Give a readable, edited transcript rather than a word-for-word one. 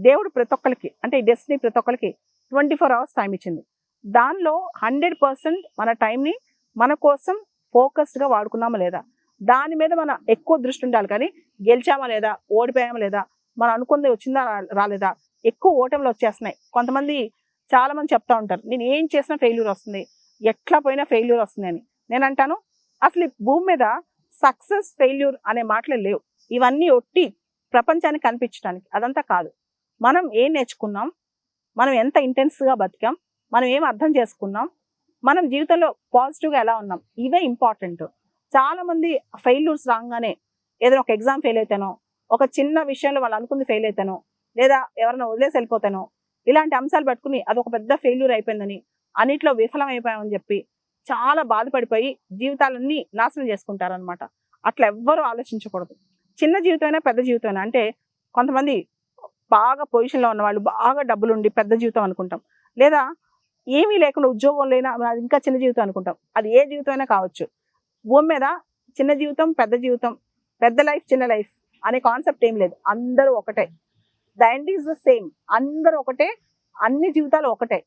దేవుడు ప్రతి ఒక్కరికి అంటే ఈ డెస్టినీ ప్రతి ఒక్కరికి 24 అవర్స్ టైం ఇచ్చింది. దానిలో 100% మన టైంని మన కోసం ఫోకస్డ్గా వాడుకున్నామా లేదా, దాని మీద మన ఎక్కువ దృష్టి ఉండాలి. కానీ గెలిచామా లేదా, ఓడిపోయామా లేదా, మనం అనుకుంది వచ్చిందా రాలేదా, ఎక్కువ ఓటములు వచ్చేస్తున్నాయి. కొంతమంది చాలా మంది చెప్తా ఉంటారు, నేను ఏం చేసినా ఫెయిల్యూర్ వస్తుంది, ఎట్లా పోయినా ఫెయిల్యూర్ వస్తుంది అని. నేను అంటాను, అసలు ఈ భూమి మీద సక్సెస్ ఫెయిల్యూర్ అనే మాటలే లేవు. ఇవన్నీ ఒట్టి ప్రపంచానికి కనిపించడానికి, అదంతా కాదు. మనం ఏం నేర్చుకున్నాం, మనం ఎంత ఇంటెన్స్గా బతికాం, మనం ఏం అర్థం చేసుకున్నాం, మనం జీవితంలో పాజిటివ్గా ఎలా ఉన్నాం, ఇవే ఇంపార్టెంట్. చాలామంది ఫెయిల్యూర్స్ రాగానే ఏదైనా ఒక ఎగ్జామ్ ఫెయిల్ అయితేనో, ఒక చిన్న విషయంలో వాళ్ళు అనుకుంది ఫెయిల్ అయితేనో, లేదా ఎవరైనా వదిలేసి వెళ్ళిపోతానో, ఇలాంటి అంశాలు పట్టుకుని అదొక పెద్ద ఫెయిల్యూర్ అయిపోయిందని, అన్నిట్లో విఫలం అయిపోయామని చెప్పి చాలా బాధపడిపోయి జీవితాలన్నీ నాశనం చేసుకుంటారనమాట. అట్లా ఎవ్వరూ ఆలోచించకూడదు. చిన్న జీవితమైనా పెద్ద జీవితమైనా, అంటే కొంతమంది బాగా పొజిషన్లో ఉన్న వాళ్ళు బాగా డబ్బులు ఉండి పెద్ద జీవితం అనుకుంటాం, లేదా ఏమీ లేకుండా ఉద్యోగం లేనా అది ఇంకా చిన్న జీవితం అనుకుంటాం. అది ఏ జీవితం అయినా కావచ్చు. భూమి మీద చిన్న జీవితం పెద్ద జీవితం, పెద్ద లైఫ్ చిన్న లైఫ్ అనే కాన్సెప్ట్ ఏం లేదు. అందరూ ఒకటే. The end is the same. అందరూ ఒకటే, అన్ని జీవితాలు ఒకటే.